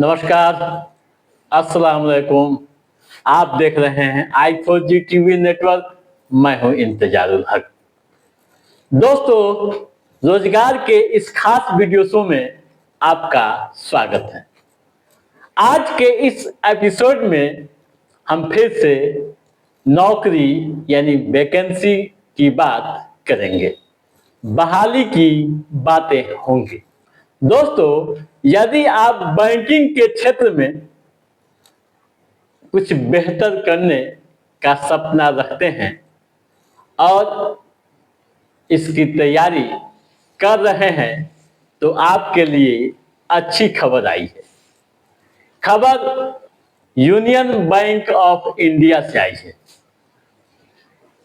नमस्कार, अस्सलाम वालेकुम। आप देख रहे हैं i4G टीवी नेटवर्क। मैं हूं इंतजारुल हक। दोस्तों, रोजगार के इस खास वीडियो शो में आपका स्वागत है। आज के इस एपिसोड में हम फिर से नौकरी यानी वैकेंसी की बात करेंगे, बहाली की बातें होंगी। दोस्तों, यदि आप बैंकिंग के क्षेत्र में कुछ बेहतर करने का सपना रखते हैं और इसकी तैयारी कर रहे हैं तो आपके लिए अच्छी खबर आई है। खबर यूनियन बैंक ऑफ इंडिया से आई है।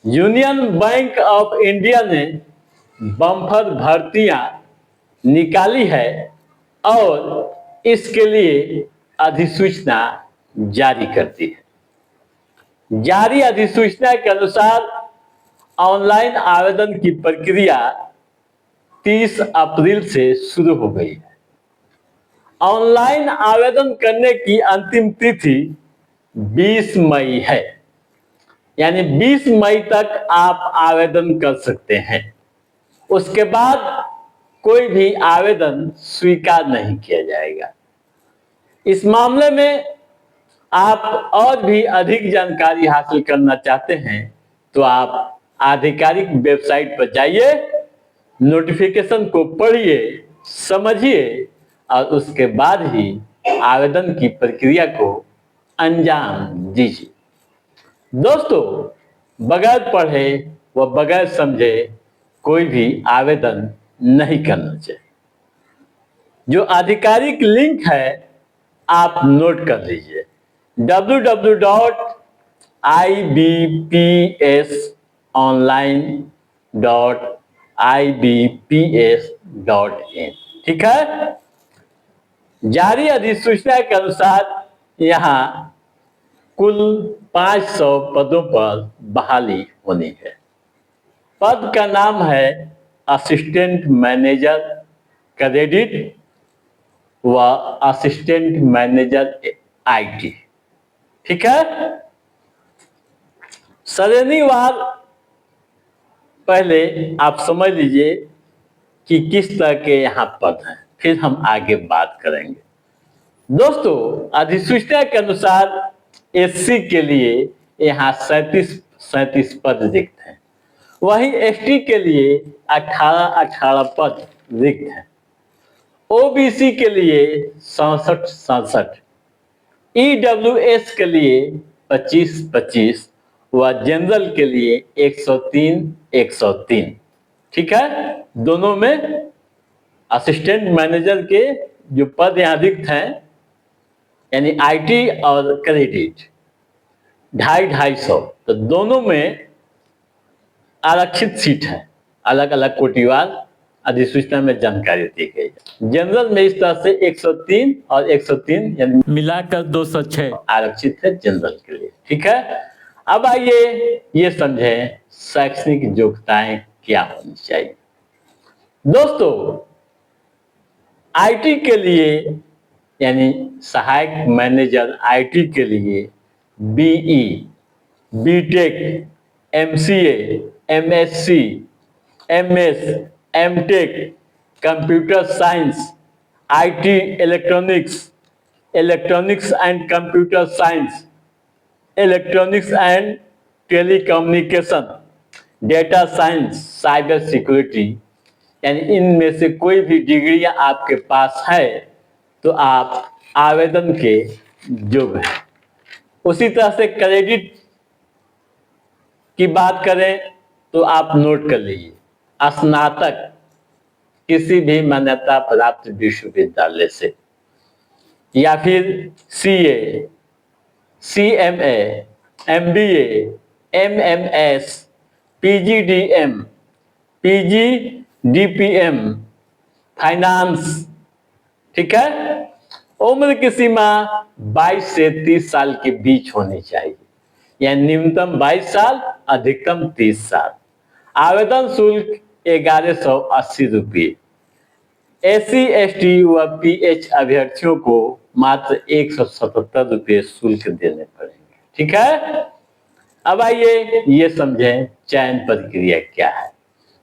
यूनियन बैंक ऑफ इंडिया ने बम्पर भर्तियां निकाली है और इसके लिए अधिसूचना जारी करती है। जारी अधिसूचना के अनुसार ऑनलाइन आवेदन की प्रक्रिया 30 अप्रैल से शुरू हो गई है। ऑनलाइन आवेदन करने की अंतिम तिथि 20 मई है, यानी 20 मई तक आप आवेदन कर सकते हैं। उसके बाद कोई भी आवेदन स्वीकार नहीं किया जाएगा। इस मामले में आप और भी अधिक जानकारी हासिल करना चाहते हैं तो आप आधिकारिक वेबसाइट पर जाइए, नोटिफिकेशन को पढ़िए, समझिए और उसके बाद ही आवेदन की प्रक्रिया को अंजाम दीजिए। दोस्तों, बगैर पढ़े व बगैर समझे कोई भी आवेदन नहीं करना चाहिए। जो आधिकारिक लिंक है आप नोट कर लीजिए, www.ibpsonline.ibps.in। ठीक है। जारी अधिसूचना के अनुसार यहाँ कुल 500 पदों पर बहाली होनी है। पद का नाम है असिस्टेंट मैनेजर क्रेडिट व असिस्टेंट मैनेजर आईटी। ठीक है। श्रेणीवार पहले आप समझ लीजिए कि किस तरह के यहाँ पद हैं, फिर हम आगे बात करेंगे। दोस्तों, अधिसूचना के अनुसार एससी के लिए यहाँ 37 पद रिक्त हैं। वहीं एसटी के लिए 18 पद रिक्त हैं। ओबीसी के लिए 67, ईडब्ल्यूएस के लिए 25 व जनरल के लिए 103। ठीक है। दोनों में असिस्टेंट मैनेजर के जो पद यहाँ रिक्त हैं, यानी आईटी और क्रेडिट, 250, तो दोनों में आरक्षित सीट है। अलग अलग कोटिवार अधिसूचना में जानकारी दी गई है। जनरल में इस तरह से 103 और 103 यानी मिलाकर 206 आरक्षित है जनरल के लिए। ठीक है। अब आइए ये समझें शैक्षणिक योग्यताएं क्या होनी चाहिए। दोस्तों, आईटी के लिए यानी सहायक मैनेजर आईटी के लिए BE, BTech, MCA, MSc, MS, MTech, computer science, IT, electronics and computer science, electronics and telecommunication, data science, cyber security, यानी इनमें से कोई भी डिग्रियां आपके पास है तो आप आवेदन के योग्य हैं। उसी तरह से क्रेडिट की बात करें तो आप नोट कर लीजिए, स्नातक किसी भी मान्यता प्राप्त विश्वविद्यालय से, या फिर CA, CMA, MBA, MMS, PGDM, PGDPM, finance. ठीक है। उम्र की सीमा 22 से 30 साल के बीच होनी चाहिए, यानी न्यूनतम 22 साल, अधिकतम 30 साल। आवेदन शुल्क 1180 रुपये। एससी, एसटी व पीएच अभ्यर्थियों को मात्र 177 रुपये शुल्क देने पड़ेंगे। ठीक है, अब आइए ये समझें चयन प्रक्रिया क्या है।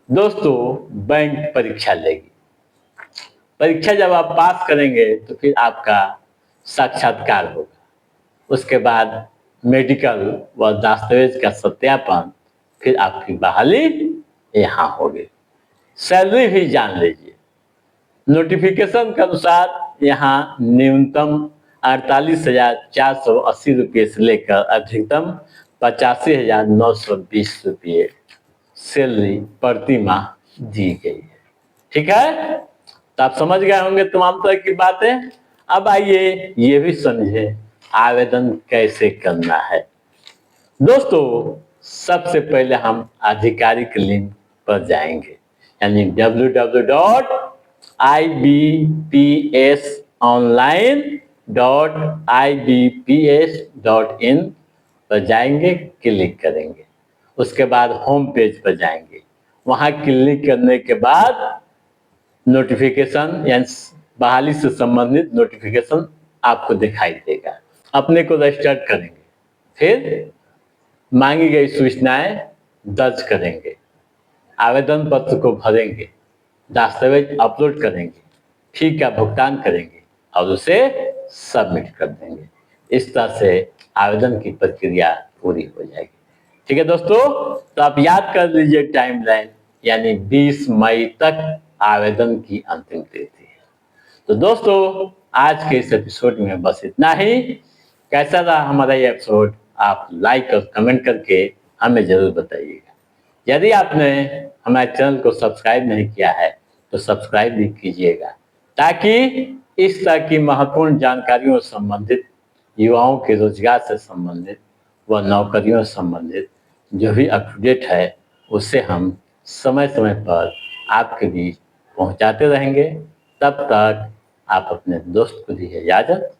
दोस्तों, बैंक परीक्षा लेगी। परीक्षा जब आप पास करेंगे तो फिर आपका साक्षात्कार होगा। उसके बाद मेडिकल व दस्तावेज का सत्यापन, फिर आपकी बहाली यहाँ होगी। सैलरी भी जान लीजिए। नोटिफिकेशन के अनुसार यहाँ न्यूनतम 48,480 रुपये से लेकर अधिकतम 85,920 रुपये सैलरी प्रति माह दी गई है। ठीक है, तो आप समझ गए होंगे तमाम तरह की बातें। अब आइए ये भी समझें आवेदन कैसे करना है। दोस्तों, सबसे पहले हम आधिकारिक लिंक पर जाएंगे, यानी www.ibpsonline.ibps.in पर जाएंगे, क्लिक करेंगे। उसके बाद होम पेज पर जाएंगे। वहां क्लिक करने के बाद नोटिफिकेशन यानी बहाली से संबंधित नोटिफिकेशन आपको दिखाई देगा। अपने को रजिस्टर करेंगे, फिर मांगी गई सूचनाएं दर्ज करेंगे, आवेदन पत्र को भरेंगे, दस्तावेज अपलोड करेंगे, फी का भुगतान करेंगे और उसे सबमिट कर देंगे। इस तरह से आवेदन की प्रक्रिया पूरी हो जाएगी। ठीक है दोस्तों, तो आप याद कर लीजिए टाइमलाइन, यानी 20 मई तक आवेदन की अंतिम तिथि है। तो दोस्तों, आज के इस एपिसोड में बस इतना ही। कैसा रहा हमारा ये एपिसोड, आप लाइक और कमेंट करके हमें जरूर बताइएगा। यदि आपने हमारे चैनल को सब्सक्राइब नहीं किया है तो सब्सक्राइब भी कीजिएगा, ताकि इस तरह की महत्वपूर्ण जानकारियों से संबंधित, युवाओं के रोजगार से संबंधित व नौकरियों से संबंधित जो भी अपडेट है उसे हम समय समय पर आपके बीच पहुंचाते रहेंगे। तब तक आप अपने दोस्त को दीजिए इजाजत।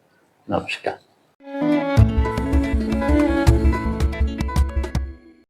नमस्कार।